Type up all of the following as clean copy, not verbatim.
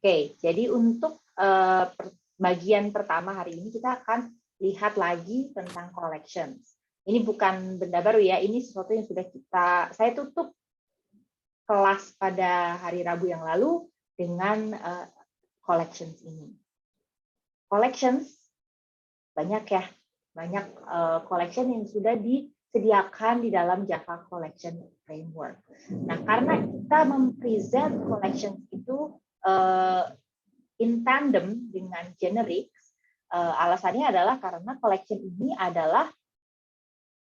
Oke, jadi untuk bagian pertama hari ini kita akan lihat lagi tentang collections. Ini bukan benda baru ya, ini sesuatu yang sudah saya tutup kelas pada hari Rabu yang lalu dengan collections ini. Collections banyak ya, banyak collection yang sudah disediakan di dalam Java Collection Framework. Nah, karena kita mempresent collections itu in tandem dengan generics, alasannya adalah karena collection ini adalah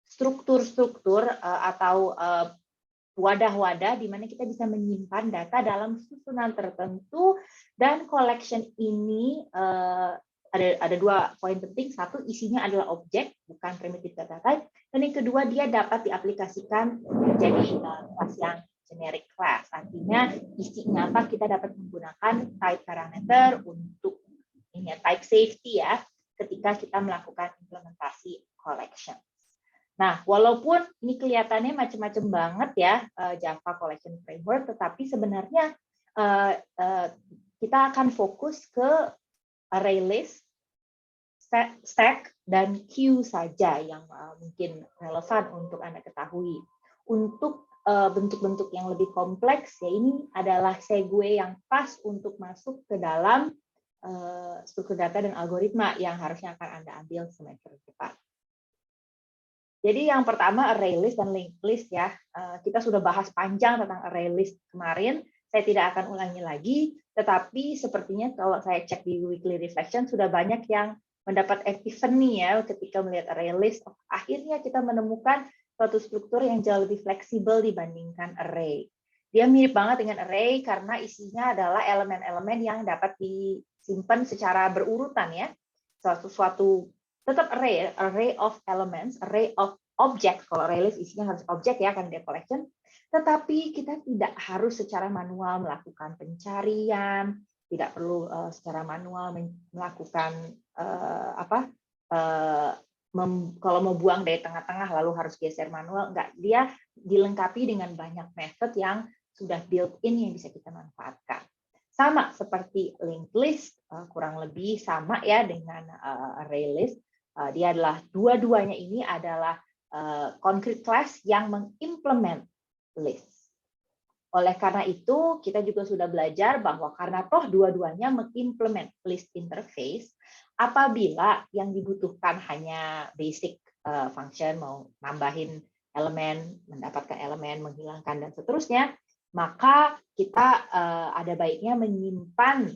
struktur-struktur atau wadah-wadah di mana kita bisa menyimpan data dalam susunan tertentu, dan collection ini ada dua poin penting. Satu, isinya adalah objek, bukan primitive data type, dan yang kedua, dia dapat diaplikasikan menjadi kelas yang generic class. Artinya isinya apa, kita dapat menggunakan type parameter untuk ini type safety ya, ketika kita melakukan implementasi collection. Nah, walaupun ini kelihatannya macam-macam banget ya Java Collection Framework, tetapi sebenarnya kita akan fokus ke array list, stack, dan queue saja yang mungkin relevan untuk Anda ketahui. Untuk bentuk-bentuk yang lebih kompleks, ya ini adalah segue yang pas untuk masuk ke dalam struktur data dan algoritma yang harusnya akan Anda ambil semester depan. Jadi yang pertama array list dan linked list ya. Kita sudah bahas panjang tentang array list kemarin. Saya tidak akan ulangi lagi, tetapi sepertinya kalau saya cek di weekly reflection sudah banyak yang mendapat epiphany ya ketika melihat array list. Akhirnya kita menemukan suatu struktur yang jauh lebih fleksibel dibandingkan array. Dia mirip banget dengan array karena isinya adalah elemen-elemen yang dapat disimpan secara berurutan ya. Suatu tetap array of elements, array of objects. Kalau array list isinya harus objek ya, kan dia collection. Tetapi kita tidak harus secara manual melakukan pencarian, tidak perlu secara manual melakukan kalau mau buang dari tengah-tengah lalu harus geser manual. Enggak, dia dilengkapi dengan banyak method yang sudah built-in yang bisa kita manfaatkan. Sama seperti linked list, kurang lebih sama ya dengan array list. Dia adalah dua-duanya ini adalah concrete class yang mengimplement list. Oleh karena itu, kita juga sudah belajar bahwa karena toh dua-duanya mengimplement list interface, apabila yang dibutuhkan hanya basic function, mau nambahin elemen, mendapatkan elemen, menghilangkan, dan seterusnya, maka kita ada baiknya menyimpan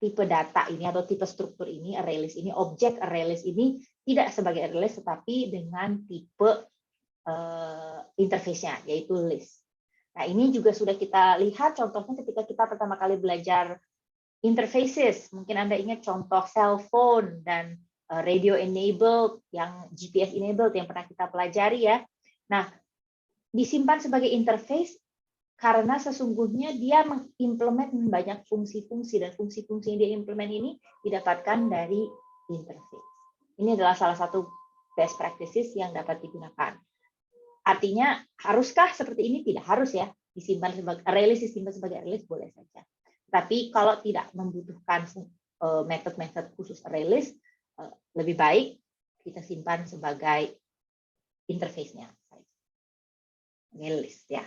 tipe data ini atau tipe struktur ini, array list ini, objek array list ini tidak sebagai array list, tetapi dengan tipe interface-nya, yaitu list. Nah, ini juga sudah kita lihat contohnya ketika kita pertama kali belajar interfaces. Mungkin Anda ingat contoh cell phone dan radio enabled, yang GPS enabled yang pernah kita pelajari ya. Nah, disimpan sebagai interface karena sesungguhnya dia mengimplement banyak fungsi-fungsi, dan fungsi-fungsi yang dia implement ini didapatkan dari interface. Ini adalah salah satu best practices yang dapat digunakan. Artinya, haruskah seperti ini? Tidak harus ya. Disimpan sebagai array list, disimpan sebagai array list boleh saja. Tapi kalau tidak membutuhkan metode-metode khusus array list, lebih baik kita simpan sebagai interface-nya. List ya.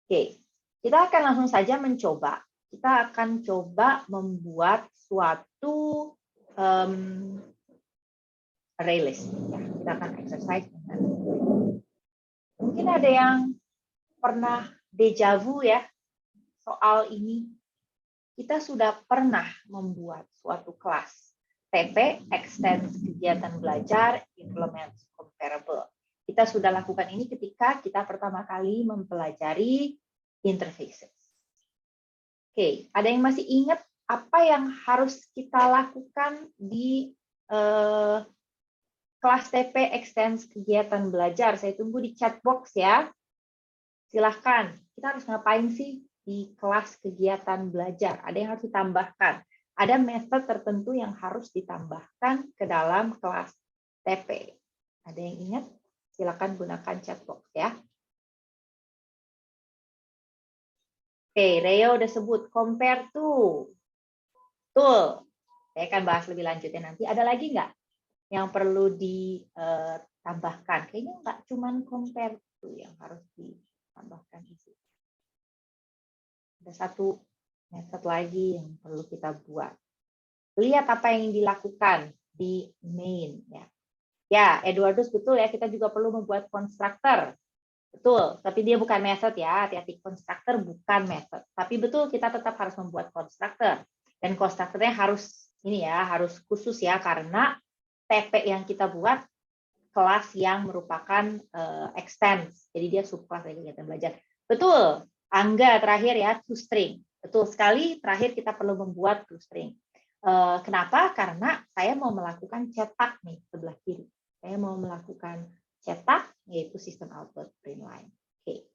Oke, kita akan langsung saja mencoba. Kita akan coba membuat suatu array list. Ya, kita akan exercise dengan mungkin ada yang pernah deja vu ya soal ini. Kita sudah pernah membuat suatu kelas TP, extends kegiatan belajar, implements comparable. Kita sudah lakukan ini ketika kita pertama kali mempelajari interfaces. Oke, ada yang masih ingat apa yang harus kita lakukan di kelas TP extends kegiatan belajar? Saya tunggu di chat box ya. Silahkan, kita harus ngapain sih di kelas kegiatan belajar? Ada yang harus ditambahkan. Ada metode tertentu yang harus ditambahkan ke dalam kelas TP. Ada yang ingat? Silakan gunakan chat box ya. Oke, Reo udah sebut compare to. Betul. Saya akan bahas lebih lanjutnya nanti. Ada lagi nggak yang perlu ditambahkan? Kayaknya nggak cuma compare to yang harus ditambahkan di sini. Ada satu method lagi yang perlu kita buat. Lihat apa yang dilakukan di main. Ya, Eduardus betul ya, kita juga perlu membuat constructor. Betul, tapi dia bukan method ya, hati-hati, constructor bukan method. Tapi betul kita tetap harus membuat constructor. Dan constructornya harus ini ya, harus khusus ya, karena TP yang kita buat kelas yang merupakan extends. Jadi dia subclass dari kegiatan belajar. Betul, Angga terakhir ya, toString. Betul sekali, terakhir kita perlu membuat toString. Kenapa? Karena saya mau melakukan cetak nih sebelah kiri. Saya mau melakukan cetak, yaitu sistem output print line. Oke.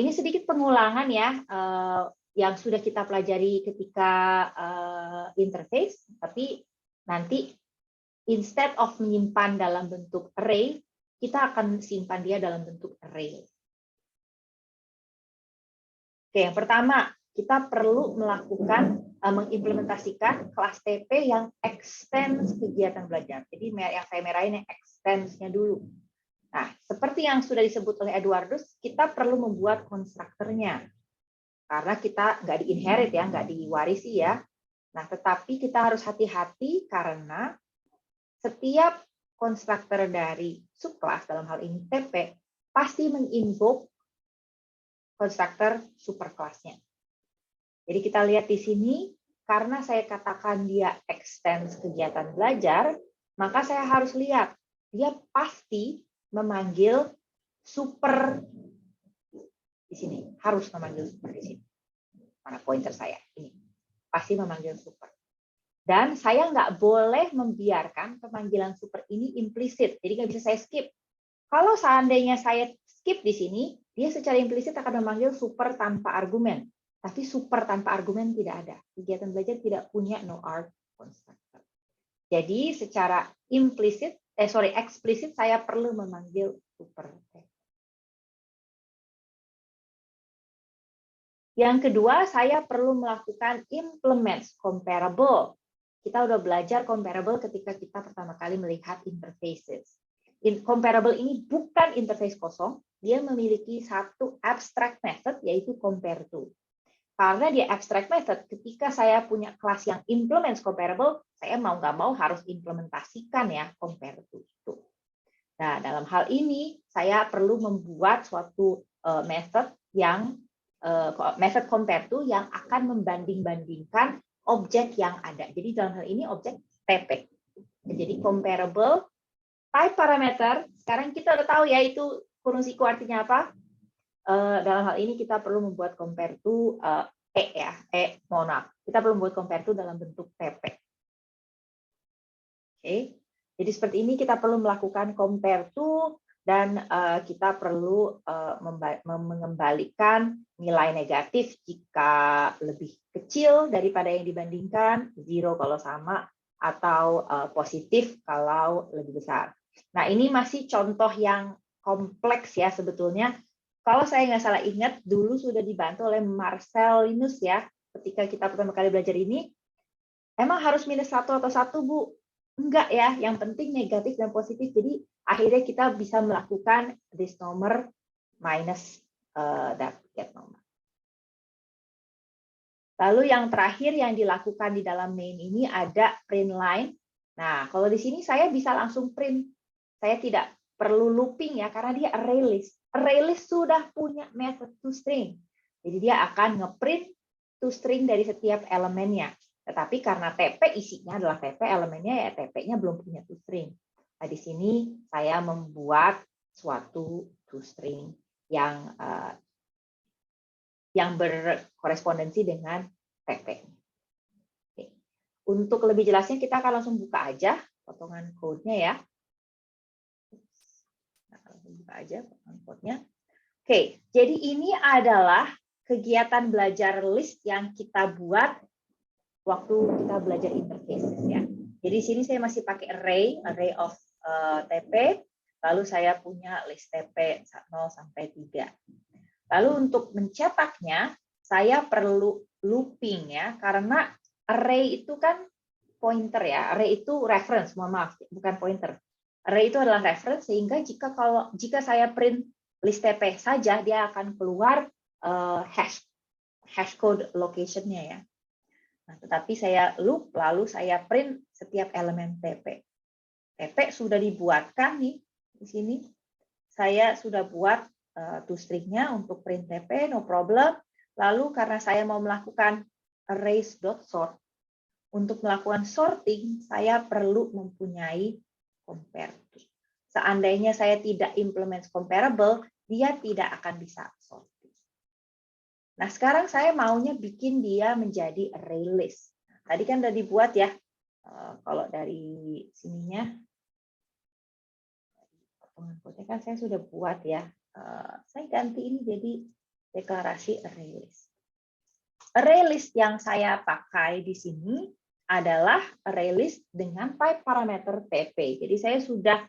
Ini sedikit pengulangan ya, yang sudah kita pelajari ketika interface, tapi nanti instead of menyimpan dalam bentuk array, kita akan simpan dia dalam bentuk array. Oke, yang pertama, kita perlu melakukan mengimplementasikan kelas TP yang extends kegiatan belajar. Jadi yang saya merahin yang extends-nya dulu. Nah, seperti yang sudah disebut oleh Eduardus, kita perlu membuat konstruktornya. Karena kita nggak di-inherit ya, nggak diwarisi ya. Nah, tetapi kita harus hati-hati karena setiap konstruktor dari subclass, dalam hal ini TP, pasti menginvoke konstruktor superclass-nya. Jadi kita lihat di sini, karena saya katakan dia extends kegiatan belajar, maka saya harus lihat, dia pasti memanggil super di sini. Harus memanggil super di sini. Mana pointer saya? Ini. Pasti memanggil super. Dan saya nggak boleh membiarkan pemanggilan super ini implisit. Jadi nggak bisa saya skip. Kalau seandainya saya skip di sini, dia secara implisit akan memanggil super tanpa argumen. Tapi super tanpa argumen tidak ada. Kegiatan belajar tidak punya no arg constructor. Jadi secara eksplisit saya perlu memanggil super. Yang kedua, saya perlu melakukan implements comparable. Kita udah belajar comparable ketika kita pertama kali melihat interfaces. Comparable ini bukan interface kosong, dia memiliki satu abstract method, yaitu compare to. Karena dia abstract method, ketika saya punya kelas yang implements comparable, saya mau nggak mau harus implementasikan ya compare to itu. Nah, dalam hal ini saya perlu membuat suatu method yang method compare to yang akan membanding-bandingkan objek yang ada. Jadi dalam hal ini objek TP. Jadi comparable type parameter. Sekarang kita udah tahu ya itu kurung siku artinya apa. Dalam hal ini kita perlu membuat compare to mohon maaf. Kita perlu membuat compare to dalam bentuk TP. Oke. Jadi seperti ini kita perlu melakukan compare to dan kita perlu mengembalikan nilai negatif jika lebih kecil daripada yang dibandingkan, 0 kalau sama, atau positif kalau lebih besar. Nah, ini masih contoh yang kompleks ya sebetulnya. Kalau saya nggak salah ingat, dulu sudah dibantu oleh Marcellinus ya, ketika kita pertama kali belajar ini, emang harus -1 atau 1, Bu? Enggak ya, yang penting negatif dan positif. Jadi akhirnya kita bisa melakukan this number minus that get number. Lalu yang terakhir yang dilakukan di dalam main ini ada print line. Nah, kalau di sini saya bisa langsung print. Saya tidak perlu looping ya, karena dia array list. Array list sudah punya method toString. Jadi dia akan ngeprint toString dari setiap elemennya. Tetapi karena TP isinya adalah TP, elemennya ya TP-nya belum punya toString. Nah, di sini saya membuat suatu toString yang berkorespondensi dengan TP. Oke. Untuk lebih jelasnya kita akan langsung buka aja potongan code-nya ya. Langsung buka aja potongan code-nya. Oke, jadi ini adalah kegiatan belajar list yang kita buat waktu kita belajar interfaces ya. Jadi di sini saya masih pakai array of TP, lalu saya punya list TP 0 sampai 3. Lalu untuk mencetaknya, saya perlu looping ya, karena array itu kan pointer ya. Array itu reference, mohon maaf, bukan pointer. Array itu adalah reference, sehingga jika saya print list TP saja, dia akan keluar hash code location-nya ya. Nah, tetapi saya loop, lalu saya print setiap elemen TP. TP sudah dibuatkan nih di sini. Saya sudah buat toString-nya untuk print TP, no problem. Lalu karena saya mau melakukan arrays.sort, untuk melakukan sorting, saya perlu mempunyai compare to. Seandainya saya tidak implement comparable, dia tidak akan bisa sorting. Nah, sekarang saya maunya bikin dia menjadi array list. Tadi kan udah dibuat ya. Kalau dari sininya, potongan kodenya kan saya sudah buat ya. Saya ganti ini jadi deklarasi array list. Array list yang saya pakai di sini adalah array list dengan type parameter TP. Jadi saya sudah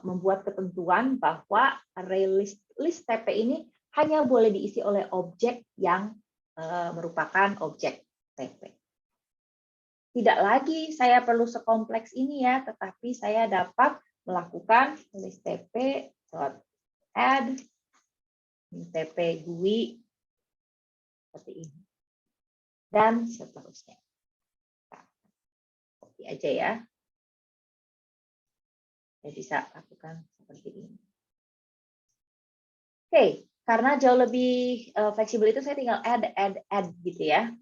membuat ketentuan bahwa array list TP ini hanya boleh diisi oleh objek yang merupakan objek TP. Tidak lagi saya perlu sekompleks ini ya, tetapi saya dapat melakukan list TP.add TP GUI seperti ini. Dan seterusnya. Copy aja ya. Saya bisa lakukan seperti ini. Oke, karena jauh lebih fleksibel itu saya tinggal add gitu ya.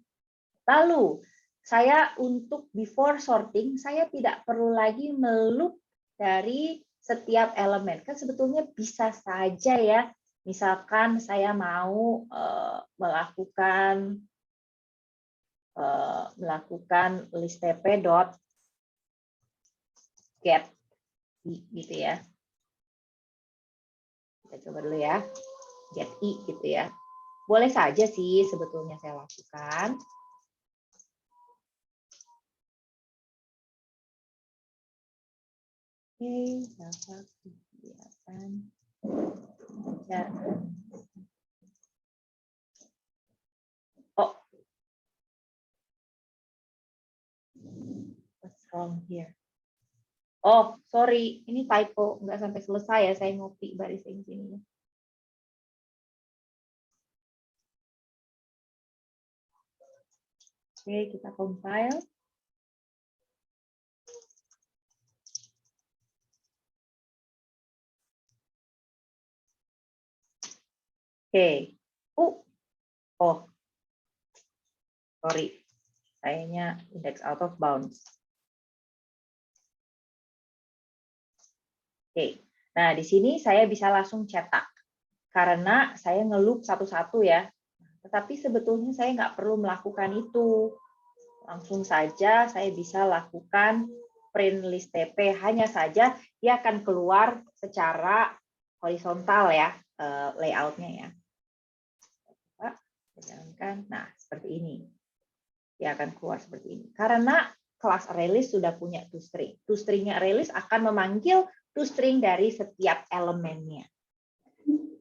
Lalu saya untuk before sorting, saya tidak perlu lagi meloop dari setiap elemen. Kan sebetulnya bisa saja ya, misalkan saya mau melakukan list TP dot get gitu ya. Kita coba dulu ya, get i gitu ya. Boleh saja sih sebetulnya saya lakukan. Oke, dapat kegiatan. Oh, what's wrong here? Oh, sorry, ini typo, nggak sampai selesai ya, saya ngopi baris yang sini. Oke, kita compile. Oke. Oh, sorry, kayaknya index out of bounds. Oke, nah di sini saya bisa langsung cetak karena saya ngeloop satu-satu ya. Tetapi sebetulnya saya nggak perlu melakukan itu. Langsung saja saya bisa lakukan print list TP. Hanya saja dia akan keluar secara horizontal ya layoutnya ya. Jalankan. Nah, seperti ini. Dia akan keluar seperti ini. Karena kelas ArrayList sudah punya toString. toString-nya ArrayList akan memanggil toString dari setiap elemennya.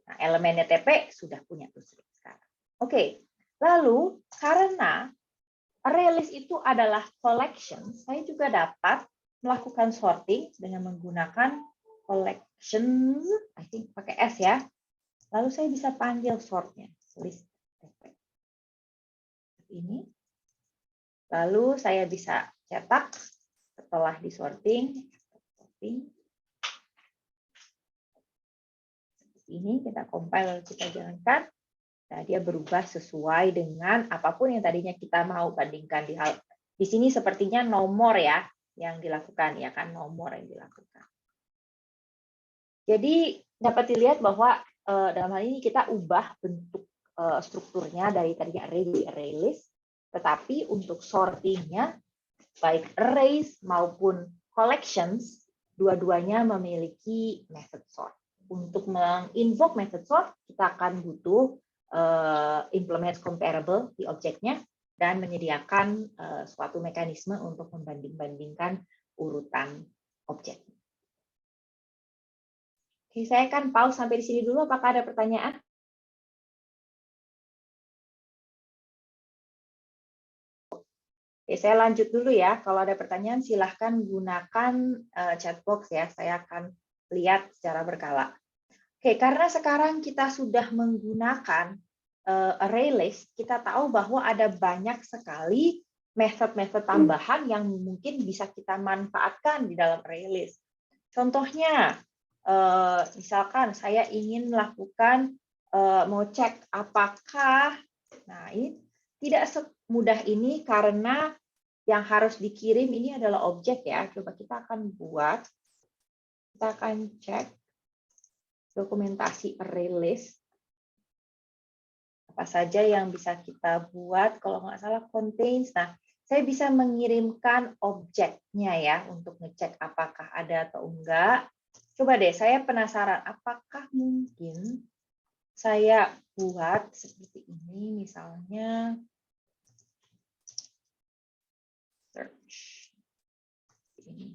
Nah, elemennya TP sudah punya toString sekarang. Oke. Lalu, karena ArrayList itu adalah collection, saya juga dapat melakukan sorting dengan menggunakan collections, I think pakai S ya. Lalu saya bisa panggil sortnya, list TP. Ini. Lalu saya bisa cetak setelah disorting. Ini kita compile, kita jalankan. Nah, dia berubah sesuai dengan apapun yang tadinya kita mau bandingkan di sini sepertinya nomor ya yang dilakukan ya kan, nomor yang dilakukan. Jadi dapat dilihat bahwa dalam hal ini kita ubah bentuk strukturnya dari tadinya array jadi array list. Tetapi untuk sortingnya, baik arrays maupun collections, dua-duanya memiliki method sort. Untuk menginvoke method sort, kita akan butuh implement comparable di objeknya dan menyediakan suatu mekanisme untuk membanding-bandingkan urutan objek. Oke, saya akan pause sampai di sini dulu. Apakah ada pertanyaan? Oke, saya lanjut dulu ya. Kalau ada pertanyaan silahkan gunakan chat box ya. Saya akan lihat secara berkala. Oke, karena sekarang kita sudah menggunakan array list, kita tahu bahwa ada banyak sekali metode-metode tambahan yang mungkin bisa kita manfaatkan di dalam array list. Contohnya, misalkan saya ingin melakukan mau cek apakah, nah ini tidak semudah ini karena yang harus dikirim ini adalah objek ya. Coba kita akan buat, kita akan cek dokumentasi array list. Apa saja yang bisa kita buat, kalau nggak salah contains. Nah, saya bisa mengirimkan objeknya ya untuk ngecek apakah ada atau enggak. Coba deh, saya penasaran apakah mungkin saya buat seperti ini misalnya search ini.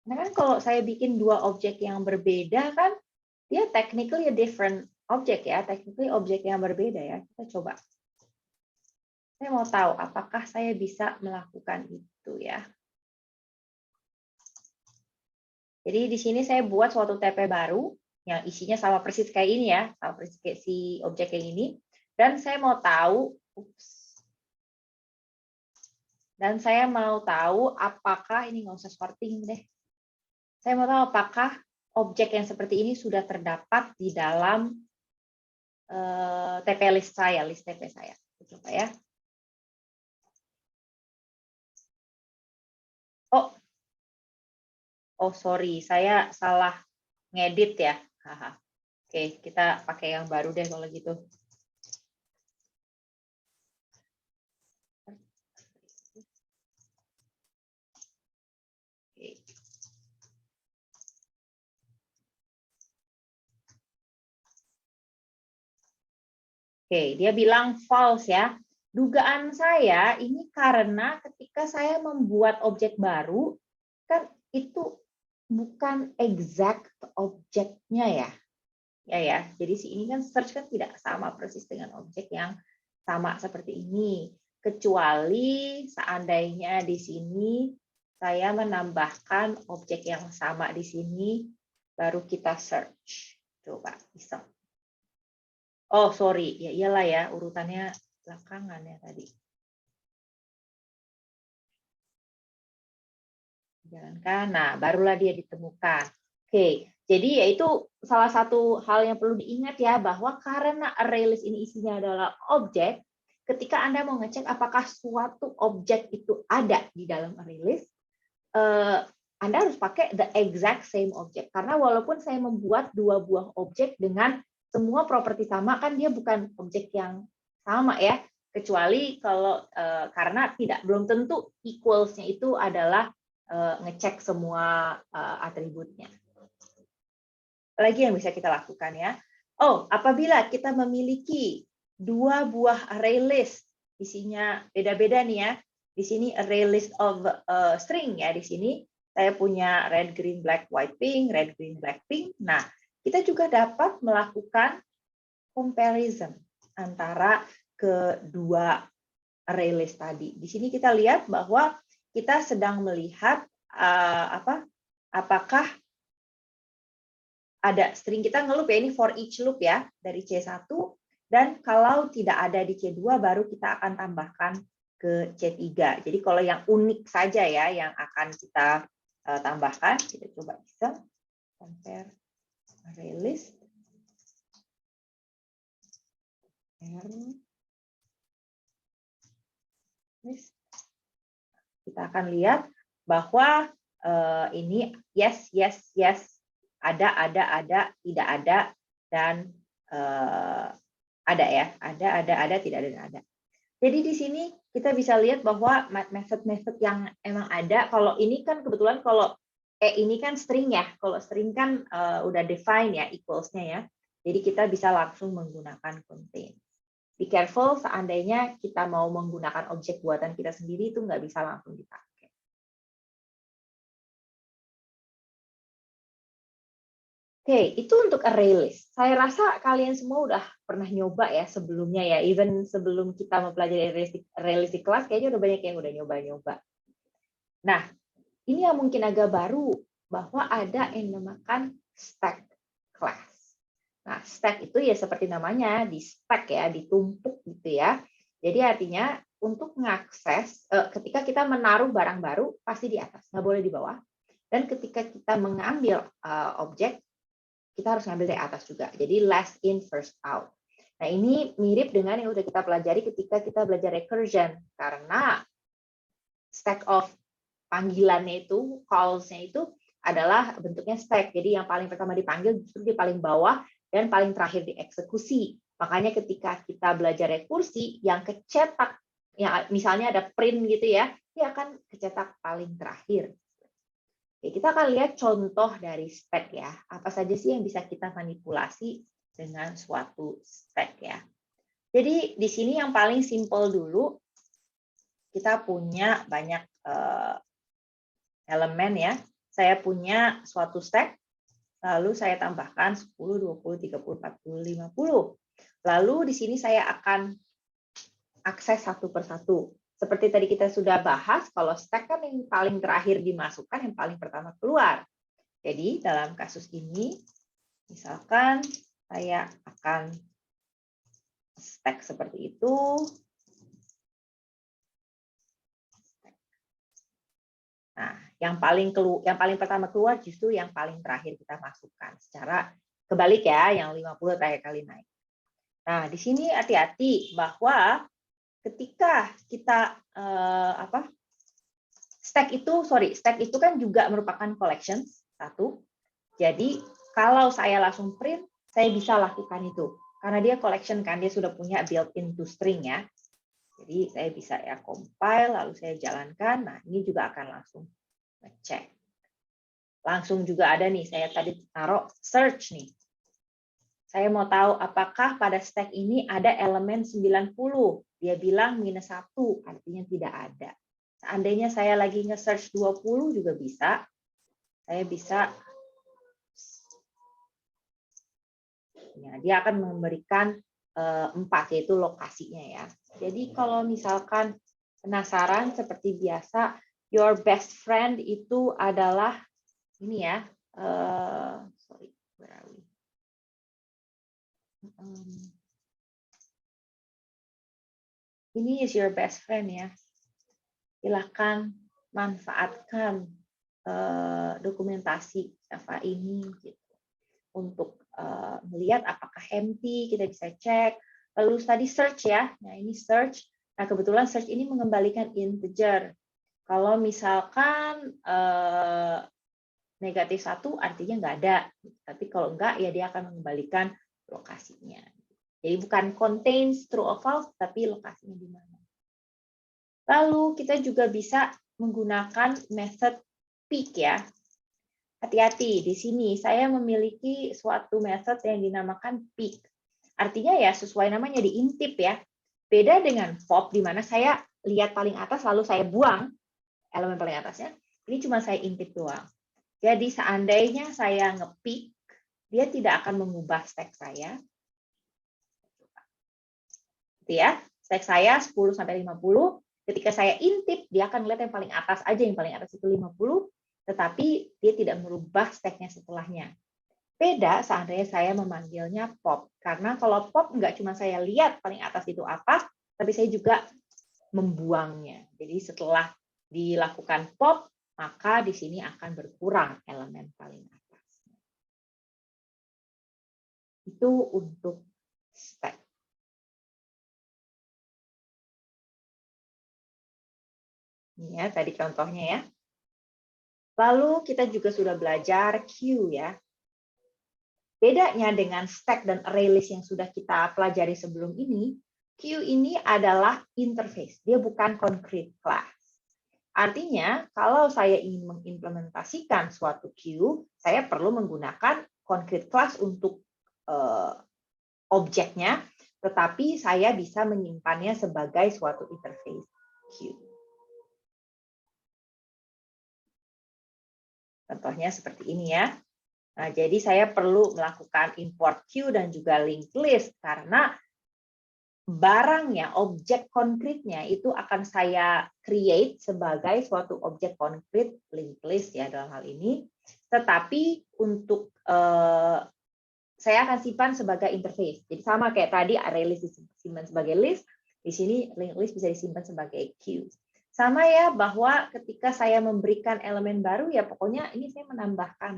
Nah kan kalau saya bikin dua objek yang berbeda kan dia technically a different object ya, technically objek yang berbeda ya. Kita coba. Saya mau tahu apakah saya bisa melakukan itu ya. Jadi di sini saya buat suatu TP baru yang isinya sama persis kayak ini ya, sama persis kayak si objek yang ini. Dan saya mau tahu, apakah ini nggak usah sorting deh. Saya mau tahu apakah objek yang seperti ini sudah terdapat di dalam TP list saya, list TP saya. Coba ya. Oh sorry, saya salah ngedit ya. Oke, kita pakai yang baru deh kalau gitu. Oke, dia bilang false ya. Dugaan saya ini karena ketika saya membuat objek baru, kan itu bukan exact objeknya ya. Ya. Jadi si ini kan search kan tidak sama persis dengan objek yang sama seperti ini. Kecuali seandainya di sini saya menambahkan objek yang sama di sini, baru kita search. Coba bisa. Oh, sorry. Ya iyalah ya, urutannya belakangan ya tadi. Jalankan. Nah, barulah dia ditemukan. Oke, jadi yaitu salah satu hal yang perlu diingat ya, bahwa karena array list ini isinya adalah objek, ketika Anda mau ngecek apakah suatu objek itu ada di dalam array list, Anda harus pakai the exact same object. Karena walaupun saya membuat dua buah objek dengan semua properti sama, kan dia bukan objek yang sama ya, kecuali kalau karena belum tentu equals-nya itu adalah ngecek semua atributnya. Lagi yang bisa kita lakukan ya. Oh, apabila kita memiliki dua buah array list, isinya beda-beda nih ya. Di sini array list of string ya. Di sini saya punya red, green, black, white, pink, red, green, black, pink. Nah, kita juga dapat melakukan comparison antara kedua array list tadi. Di sini kita lihat bahwa kita sedang melihat apakah ada string kita ngeloop ya, ini for each loop ya, dari C1, dan kalau tidak ada di C2 baru kita akan tambahkan ke C3. Jadi kalau yang unik saja ya yang akan kita tambahkan, kita coba bisa compare array list. Kita akan lihat bahwa ini yes, ada, tidak ada, dan ada ya, ada, tidak ada, dan ada. Jadi di sini kita bisa lihat bahwa method-method yang emang ada, kalau ini kan kebetulan kalau ini kan string ya, kalau string kan udah define ya equals-nya ya, jadi kita bisa langsung menggunakan contain. Be careful seandainya kita mau menggunakan objek buatan kita sendiri itu nggak bisa langsung dipakai. Oke, itu untuk array list. Saya rasa kalian semua udah pernah nyoba ya sebelumnya ya. Even sebelum kita mempelajari array list di kelas, kayaknya udah banyak yang udah nyoba-nyoba. Nah, ini yang mungkin agak baru, bahwa ada yang dinamakan stack class. Nah, stack itu ya seperti namanya, di stack ya, ditumpuk gitu ya. Jadi artinya untuk mengakses, ketika kita menaruh barang baru, pasti di atas, nggak boleh di bawah. Dan ketika kita mengambil objek, kita harus ngambil dari atas juga. Jadi last in, first out. Nah, ini mirip dengan yang udah kita pelajari ketika kita belajar recursion. Karena stack of panggilannya itu, calls-nya itu adalah bentuknya stack. Jadi yang paling pertama dipanggil justru di paling bawah dan paling terakhir dieksekusi. Makanya ketika kita belajar rekursi, yang kecetak, ya misalnya ada print gitu ya, dia akan kecetak paling terakhir. Oke, kita akan lihat contoh dari stack ya. Apa saja sih yang bisa kita manipulasi dengan suatu stack ya. Jadi di sini yang paling simpel dulu, kita punya banyak elemen ya. Saya punya suatu stack, lalu saya tambahkan 10, 20, 30, 40, 50. Lalu di sini saya akan akses satu persatu. Seperti tadi kita sudah bahas, kalau stack kan yang paling terakhir dimasukkan, yang paling pertama keluar. Jadi dalam kasus ini, misalkan saya akan stack seperti itu. Nah, yang paling pertama keluar justru yang paling terakhir kita masukkan. Secara kebalik ya, yang 50 terakhir kali naik. Nah, di sini hati-hati bahwa ketika kita stack itu kan juga merupakan collection satu. Jadi kalau saya langsung print, saya bisa lakukan itu karena dia collection kan, dia sudah punya built-in to string ya. Jadi saya bisa ya compile lalu saya jalankan. Nah, ini juga akan langsung ngecek. Langsung juga ada nih, saya tadi taruh search nih. Saya mau tahu apakah pada stack ini ada elemen 90. Dia bilang -1, artinya tidak ada. Seandainya saya lagi nge-search 20 juga bisa. Saya bisa, ya, dia akan memberikan 4, yaitu lokasinya ya. Jadi kalau misalkan penasaran seperti biasa, your best friend itu adalah ini ya. Sorry, where are we? Ini is your best friend ya. Silahkan manfaatkan dokumentasi Java ini gitu, untuk melihat apakah empty, kita bisa cek. Lalu tadi search ya. Nah, ini search. Nah, kebetulan search ini mengembalikan integer. Kalau misalkan -1 artinya nggak ada. Tapi kalau enggak, ya dia akan mengembalikan lokasinya. Jadi bukan contains true or false, tapi lokasinya di mana. Lalu kita juga bisa menggunakan method pick ya. Hati-hati, di sini saya memiliki suatu method yang dinamakan pick. Artinya ya sesuai namanya, diintip ya. Beda dengan pop di mana saya lihat paling atas lalu saya buang elemen paling atasnya. Ini cuma saya intip doang. Jadi seandainya saya nge-pick, dia tidak akan mengubah stack saya. Gitu ya. Stack saya 10 sampai 50. Ketika saya intip, dia akan melihat yang paling atas aja, yang paling atas itu 50, tetapi dia tidak merubah stack-nya setelahnya. Beda seandainya saya memanggilnya pop. Karena kalau pop nggak cuma saya lihat paling atas itu apa, tapi saya juga membuangnya. Jadi setelah dilakukan pop, maka di sini akan berkurang elemen paling atas. Itu untuk stack. Ini ya, tadi contohnya ya. Lalu kita juga sudah belajar queue ya. Bedanya dengan stack dan array list yang sudah kita pelajari sebelum ini, queue ini adalah interface, dia bukan concrete class. Artinya, kalau saya ingin mengimplementasikan suatu queue, saya perlu menggunakan concrete class untuk objeknya, tetapi saya bisa menyimpannya sebagai suatu interface queue. Contohnya seperti ini ya. Nah, jadi saya perlu melakukan import queue dan juga linked list karena barangnya, objek konkretnya itu akan saya create sebagai suatu objek konkret linked list ya dalam hal ini. Tetapi untuk saya akan simpan sebagai interface. Jadi sama kayak tadi array list disimpan sebagai list, di sini linked list bisa disimpan sebagai queue. Sama ya bahwa ketika saya memberikan elemen baru ya pokoknya ini saya menambahkan.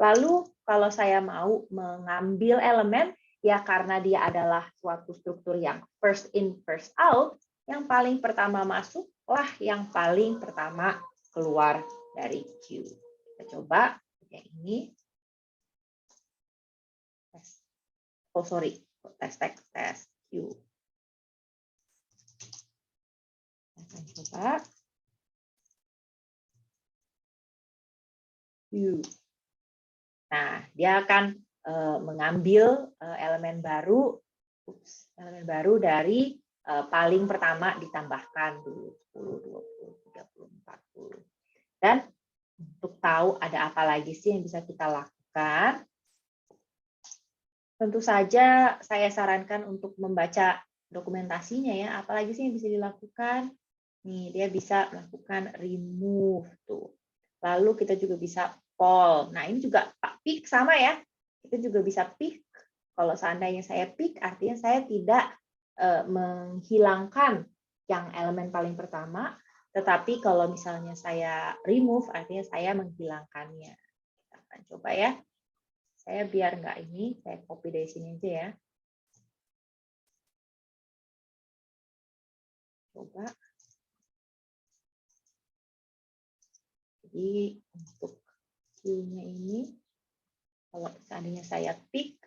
Lalu kalau saya mau mengambil elemen ya karena dia adalah suatu struktur yang first in first out, yang paling pertama masuk lah yang paling pertama keluar dari queue. Kita coba yang ini. Oh sorry, tes queue. Kita coba queue. Nah, dia akan mengambil elemen baru dari paling pertama ditambahkan dulu 10, 20, 30, 40. Dan untuk tahu ada apa lagi sih yang bisa kita lakukan, tentu saja saya sarankan untuk membaca dokumentasinya ya. Apalagi sih yang bisa dilakukan? Nih, dia bisa melakukan remove tuh. Lalu kita juga bisa poll. Nah, ini juga pick sama ya. Kita juga bisa pick. Kalau seandainya saya pick, artinya saya tidak menghilangkan yang elemen paling pertama, tetapi kalau misalnya saya remove, artinya saya menghilangkannya. Kita akan coba ya. Saya biar nggak ini, saya copy dari sini aja ya. Coba. Jadi untuk queue-nya ini, kalau seandainya saya pick,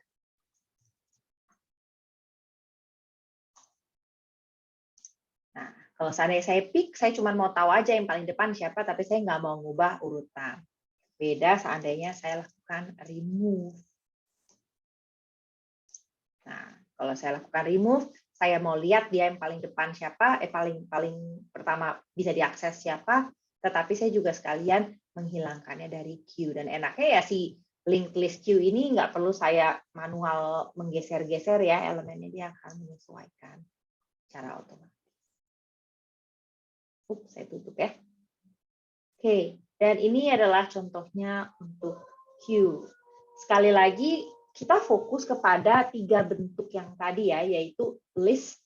nah kalau seandainya saya pick, saya cuma mau tahu aja yang paling depan siapa, tapi saya nggak mau ngubah urutan. Beda seandainya saya lakukan remove. Nah, kalau saya lakukan remove, saya mau lihat dia yang paling depan siapa, paling pertama bisa diakses siapa, tetapi saya juga sekalian menghilangkannya dari queue. Dan enaknya ya si linked list queue ini nggak perlu saya manual menggeser-geser ya elemennya, dia akan menyesuaikan secara otomatis. Saya tutup ya. Oke, dan ini adalah contohnya untuk queue. Sekali lagi, kita fokus kepada 3 bentuk yang tadi ya, yaitu list,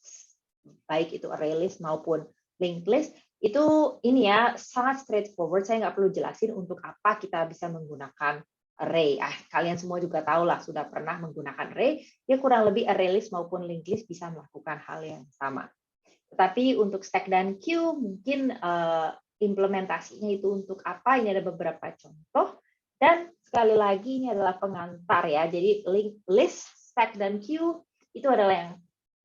baik itu array list maupun linked list. Itu ini ya, sangat straightforward. Saya nggak perlu jelasin untuk apa kita bisa menggunakan array. Kalian semua juga tahu lah, sudah pernah menggunakan array. Ya kurang lebih array list maupun linked list bisa melakukan hal yang sama. Tetapi untuk stack dan queue mungkin implementasinya itu untuk apa? Ini ada beberapa contoh. Dan sekali lagi ini adalah pengantar ya. Jadi linked list, stack dan queue itu adalah yang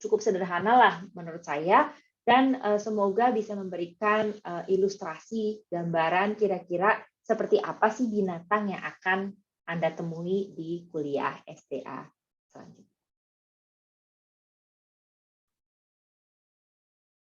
cukup sederhana lah menurut saya. Dan semoga bisa memberikan ilustrasi, gambaran kira-kira seperti apa sih binatang yang akan Anda temui di kuliah SDA selanjutnya.